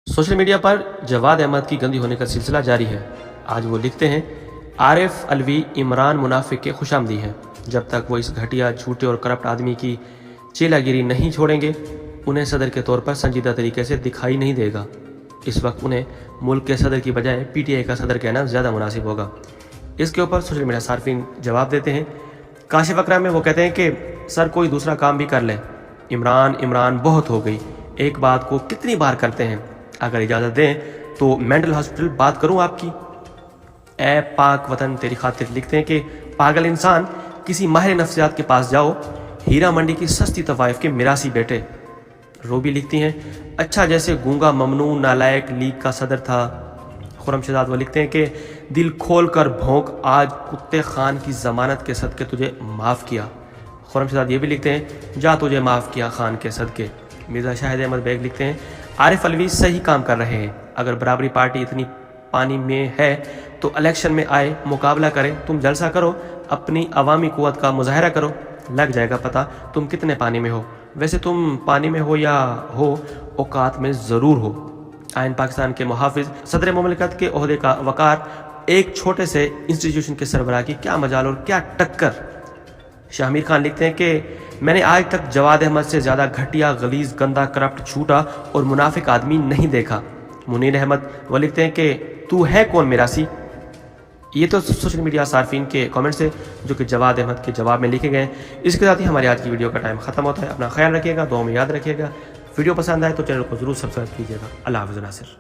Social media पर जवाद अहमद की गंदी होने का सिलसिला जारी है। आज वो लिखते हैं, आरिफ अलवी इमरान मुनाफिक के खुशामदी हैं। जब तक वो इस घटिया, झूठे और करप्ट आदमी की चेलागिरी नहीं छोड़ेंगे, उन्हें सदर के तौर पर संजीदा तरीके से दिखाई नहीं देगा। इस वक्त उन्हें मुल्क के सदर की बजाय PTI का सदर कहना ज़्यादा मुनासिब होगा। इसके ऊपर सोशल मीडिया सार्फिन जवाब देते हैं। काशिफ अकरम में वो कहते हैं कि सर कोई दूसरा काम भी कर लें, इमरान इमरान बहुत हो गई, एक बात को कितनी बार करते हैं। अगर इजाज़त दें तो मेंटल हॉस्पिटल बात करूं आपकी। ए पाक वतन तेरी खातिर लिखते हैं कि पागल इंसान, किसी माहिर नफ्सियात के पास जाओ, हीरा मंडी की सस्ती तवाइफ के मिरासी बेटे। रोबी लिखती हैं, अच्छा जैसे गूंगा ममनू नालायक लीग का सदर था। खुरम शहजाद वो लिखते हैं कि दिल खोल कर भौंक, आज कुत्ते खान की ज़मानत के सदके तुझे माफ़ किया। खुरम शहजाद ये भी लिखते हैं, जा तुझे माफ़ किया खान के सदके। मिर्ज़ा शाहिद अहमद बेग लिखते हैं, आरिफ अलवी सही काम कर रहे हैं। अगर बराबरी पार्टी इतनी पानी में है तो इलेक्शन में आए, मुकाबला करें। तुम जलसा करो, अपनी अवामी कुव्वत का मुजाहरा करो, लग जाएगा पता तुम कितने पानी में हो। वैसे तुम पानी में हो या हो, औकात में ज़रूर हो। आइन पाकिस्तान के मुहाफिज सदर मुमलिकत के ओहदे का वकार, एक छोटे से इंस्टीट्यूशन के सरबराह की क्या मजाल और क्या टक्कर। शाहमीर खान लिखते हैं कि मैंने आज तक जवाद अहमद से ज़्यादा घटिया, गलीज, गंदा, करप्ट, झूठा और मुनाफिक आदमी नहीं देखा। मुनीर अहमद वो लिखते हैं कि तू है कौन मिरासी। ये तो सोशल मीडिया सार्फिन के कमेंट्स है जो कि जवाद अहमद के जवाब में लिखे गए हैं। इसके साथ ही हमारी आज की वीडियो का टाइम खत्म होता है। अपना ख्याल रखिएगा, दुआ में याद रखिएगा। वीडियो पसंद आए तो चैनल को ज़रूर सब्सक्राइब कीजिएगा। अल्लाह हाफ़िज़ नासिर।